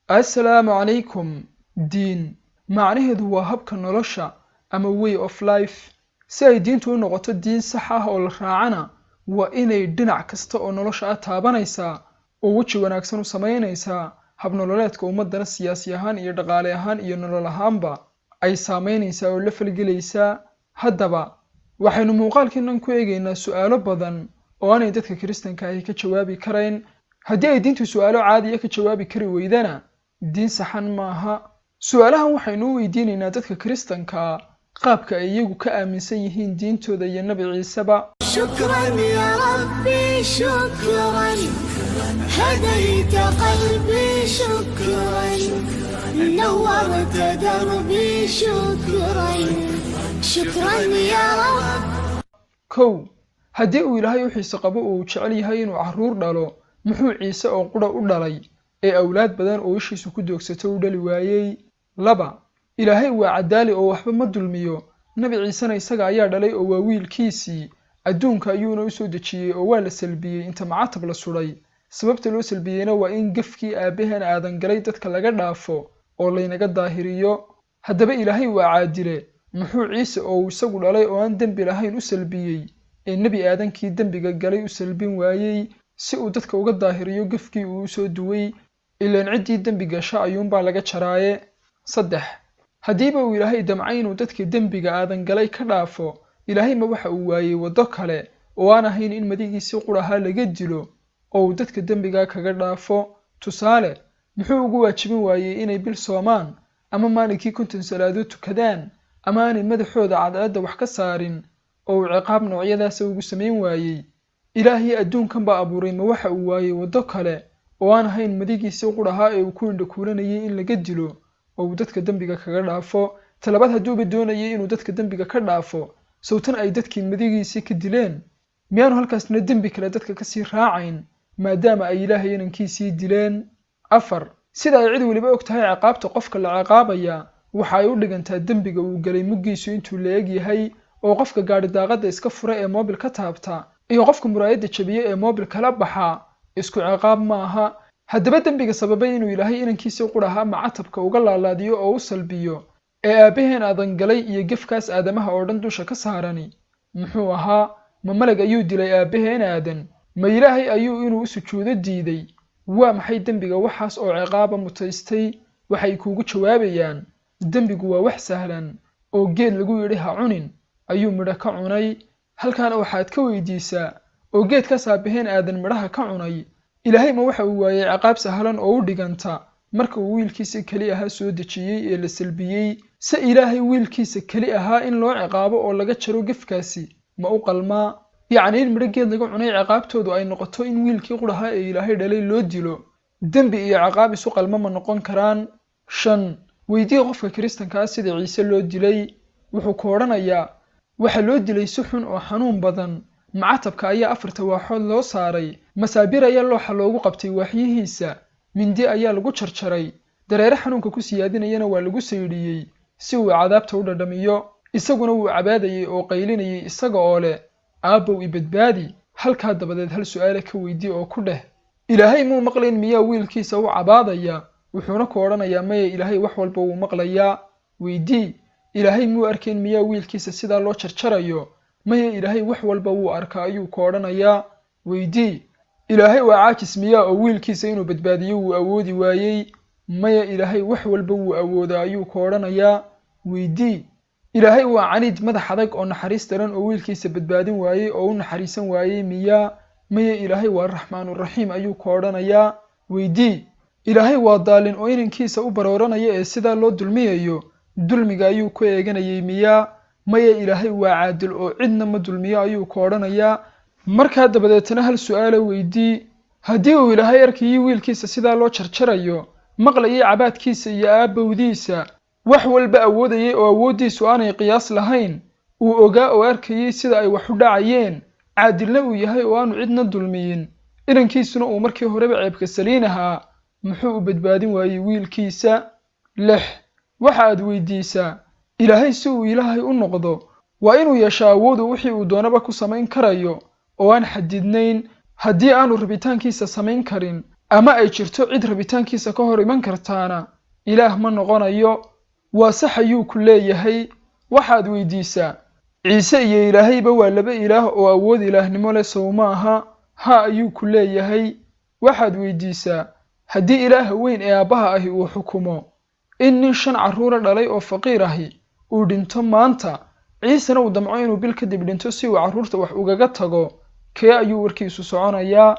Assalaamu calaykum. Diin macnaheedu waa habka nolosha ama way of life. Si ay diintu u noqoto diin sax ah oo la raacana, waa inay dhinac kasta oo nolosha taabanaysaa oo weji wanaagsan u samaynaysaa hab nololeedka ummadana siyaasi ahaan iyo dhaqaale ahaan iyo nolol ahaanba ay saameynaysaa oo la falgelaysaa. Haddaba waxaynu muuqaalkeenan ku eegaynaa su'aalo badan oo aanay dadka Kiristaanka ahi ka jawaabi karayn. haddii ay diintu su'aalo caadi ah ka jawaabi kari weydana, diin saxan maaha. su'aalahan waxaynu u weydiinaynaa dadka Kiristaanka qaabka ay iyagu ka aaminsan yihiin diintooda iyo Nabi Ciiseba. شكرا يا ربي شكرا هديت قلبي شكرا نورت دربي شكرا يا رب. kow haddii uu Ilaahay u xiiso qabo oo uu jecel yahay inuu carruur dhalo, muxuu Ciise oo qura u dhalay ee awlaad badan oo ishiisu ku doogsato u dhali waayey? laba Ilaahay waa cadaali oo waxba ma dulmiyo. Nabi Ciisena isaga ayaa dhalay oo waa wiilkiisii. adduunka ayuuna u soo dejiyey oo waa la salbiyey inta macatab la suray. sababta loo salbiyeyna waa in gafkii aabaheen aadan galay dadka laga dhaafo oo laynaga daahiriyo. haddaba Ilaahay waa caadile. muxuu Ciise oo isagu dhalay oo aan dembi lahayn u salbiyey ee nebi aadankii dembiga galay u salbin waayey si uu dadka uga daahiriyo gafkii uu soo duway? ilaan ciddii dembi gasha ayuunbaa laga jaraaye. saddex haddiiba uu Ilaahay damcay inuu dadka dembiga aadan galay ka dhaafo, Ilaahay ma waxa uu waayey waddo kale oo aan ahayn in madigiisii quraha laga dilo oo uu dadka dembiga kaga dhaafo? tusaale, muxuu ugu waajibin waayey inay bil soomaan ama maalinkii 50 salaadood tukadaan ama aanay madaxooda cadceedda wax ka saarin oo uu ciqaab noocyadaas ugu samayn waayey? Ilaahay adduunkan baa abuuray ma waxa uu waayey waddo kale oo aan ahayn madigiisii quraha ee uu ku indhakuulanayay in laga dilo oo uu dadka dembiga kaga dhaafo? talabaad hadduuba doonayay inuu dadka dembiga ka dhaafo, sawtan ay dadkii madigiisii ka dileen, miyaanu halkaasna dembi kale dadka ka sii raacayn maadaama ay Ilaahay inankiisii dileen? afar sida ay cid waliba og tahay ciqaabta qofka la ciqaabaya waxa ay u dhigantaa dembiga uu galay muggiisu intuu la eg yahay oo qofka gaari daaqada iska fura ee moobil ka taabta iyo qofka muraayadda jabiye ee moobil kala baxa isku ciqaab maaha. haddaba dembiga sababay inuu Ilaahay inankiisii quraha macatabka uga laalaadiyo oo u salbiyo ee aabaheen aadan galay iyo gafkaas aadamaha oo dhan dusha ka saarani muxuu ahaa? ma malag ayuu dilay aabaheen aadan? ma Ilaahay ayuu inuu u sujuudo diiday? waa maxay dembiga waxaas oo ciqaaba mutaystay? waxay kuugu jawaabayaan dembigu waa wax sahlan oo geed lagu yidhi ha cunin ayuu midho ka cunay. halkaana waxaad ka weydiisaa oo geedkaas aabaheen aadan midhaha ka cunay, Ilaahay ma waxa uu waayey ciqaab sahlan oo u dhiganta marka uu wiilkiisa keli ahaa soo dejiyey ee la salbiyey? se Ilaahay wiilkiisa keli ahaa in loo ciqaabo oo laga jaro gafkaasi ma u qalmaa? yacni in midho geed laga cunay ciqaabtoodu ay noqoto in wiilkii quraha ee Ilaahay dhalay loo dilo? dembi iyo ciqaab isu qalma ma noqon karaan? shan weydii qofka Kiristaanka sida Ciise loo dilay. wuxuu ku odhanayaa waxa loo dilay si xun oo xanuun badan. macatabka ayaa 4 waaxood loo saaray, masaabir ayaa looxa loogu qabtay waaxyihiisa, mindi ayaa lagu jarjaray, dareere xanuunka ku siyaadinayana waa lagu saydhiyey si uu cadaabta u dhadhamiyo. isaguna wuu cabaadayay oo qaylinayay isaga oo leh aabbow i badbaadi. halkaa dabadeed hal su'aale ka weydii oo ku dheh Ilaahay muu maqlayn miyaa wiilkiisa u cabaadaya? wuxuuna ku odhanayaa maya, Ilaahay wax walba wuu maqlayaa. weydii Ilaahay muu arkayn miyaa wiilkiisa sidaa loo jarjarayo? maya, Ilaahay wax walba wuu arkaa ayuu ku odhanayaa. weydii Ilaahay waa caajis miyaa oo wiilkiisa inuu badbaadiyo wuu awoodi waayey? maya, Ilaahay wax walba wuu awoodaa ayuu ku odhanayaa. weydii Ilaahay waa caniid madax adag oo naxariis daran oo wiilkiisa badbaadin waayey oo u naxariisan waayey miyaa? maya, Ilaahay waa raxmaanur raxiim ayuu ku odhanayaa. weydii Ilaahay waa daalin oo inankiisa u barooranaya ee sidaa loo dulmiyayo dulmiga ayuu ku eeganayay miyaa? maya, Ilaahay waa caadil oo cidna ma dulmiyo ayuu ku odhanayaa. markaa dabadeetna hal su'aalo weydii haddii uu Ilaahay arkayay wiilkiisa sidaa loo jarjarayo, maqlayay cabaadkiisa iyo aabowdiisa, wax walba awoodayay oo awooddiisu aanay qiyaas lahayn, uu ogaa oo arkayay sida ay wax u dhacayeen, caadilna uu yahay oo aanu cidna dulmiyin, inankiisuna uu markii horeba ceebka saliin ahaa, muxuu u badbaadin waayey wiilkiisa? 6 waxa aad weydiisaa Ilaahay si uu Ilaahay u noqdo waa inuu yeeshaa awood uu wixii uu doonaba ku samayn karayo oo aan xadidnayn. haddii aanu rabitaankiisa samayn karin, ama ay jirto cid rabitaankiisa ka hor iman kartaana ilaah ma noqonayo. waa sax ayuu ku leeyahay. waxaad weydiisaa ciise iyo ilaahayba waa laba ilaah oo awood ilaahnimo leh sow maaha? ha ayuu ku leeyahay. waxaad weydiisaa haddii ilaaha weyn ee aabbaha ahi uu xukumo in nin 5 carruura dhalay oo faqiir ahi uu dhinto maanta, ciisena uu damco inuu bil kadib dhinto si uu carruurta wax ugaga tago, kee ayuu warkiisu soconayaa?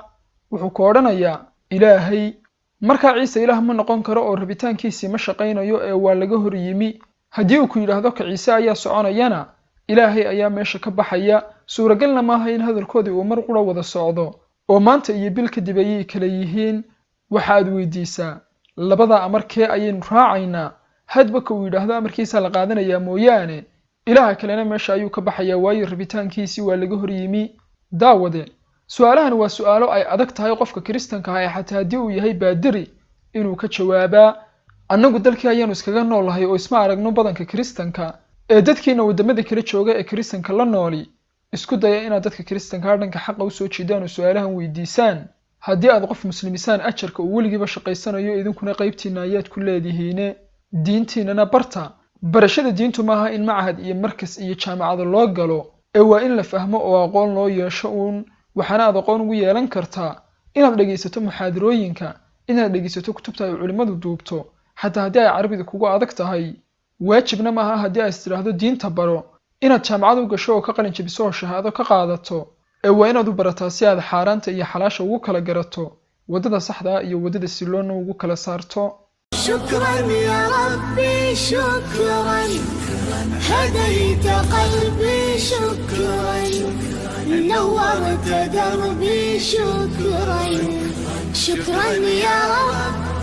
wuxuu ku odhanayaa ilaahay. markaa ciise ilaah ma noqon karo oo rabitaankiisii ma shaqaynayo ee waa laga hor yimi. haddii uu ku yidhaahdo ka ciise ayaa soconayana ilaahay ayaa meesha ka baxaya. suuragalna maaha in hadalkoodii uu mar qura wada socdo oo maanta iyo bil kadib ayay kala yihiin. waxaad weydiisaa labada amar kee ayaynu raacaynaa? hadba ka uu yidhaahdo amarkiisa la qaadanayaa mooyaane ilaaha kalena meesha ayuu ka baxayaa, waayo rabitaankiisii waa laga hor yimi. daawade, su'aalahan waa su'aalo ay adag tahay qofka kiristanka ah xataa haddii uu yahay baadiri inuu ka jawaabaa. annagu dalkii ayaanu iskaga noolahay oo isma aragno badanka kiristanka ee dadkiina wadamada kala jooga ee kiristanka la nooli. isku daya inaad dadka kiristanka dhanka xaqa u soo jeedaan oo su'aalahan weydiisaan. haddii aad qof muslimisaan ajarka uu weligiiba shaqaysanayo idinkuna qaybtiina ayaad ku leedihiine. diintiinana barta. barashada diintu maaha in macahad iyo markas iyo jaamacado loo galo ee waa in la fahmo oo aqoon loo yeesho uun. waxaana aad aqoon ugu yeelan kartaa inaad dhegaysato muxaadarooyinka, inaad dhegaysato kutubta ay culimmadu duubto, xataa haddii ay carabiga kugu adag tahay. waajibna maaha haddii aad istiraahdo diinta baro inaad jaamacad u gasho oo ka qalin jabiso oo shahaado ka qaadato, ee waa inaad u barataa si aad xaaraanta iyo xalaasha ugu kala garato, waddada saxda iyo waddada siloona ugu kala saarto. شكرا يا ربي شكرا هديت قلبي شكرا نورت دربي شكرا شكرا يا رب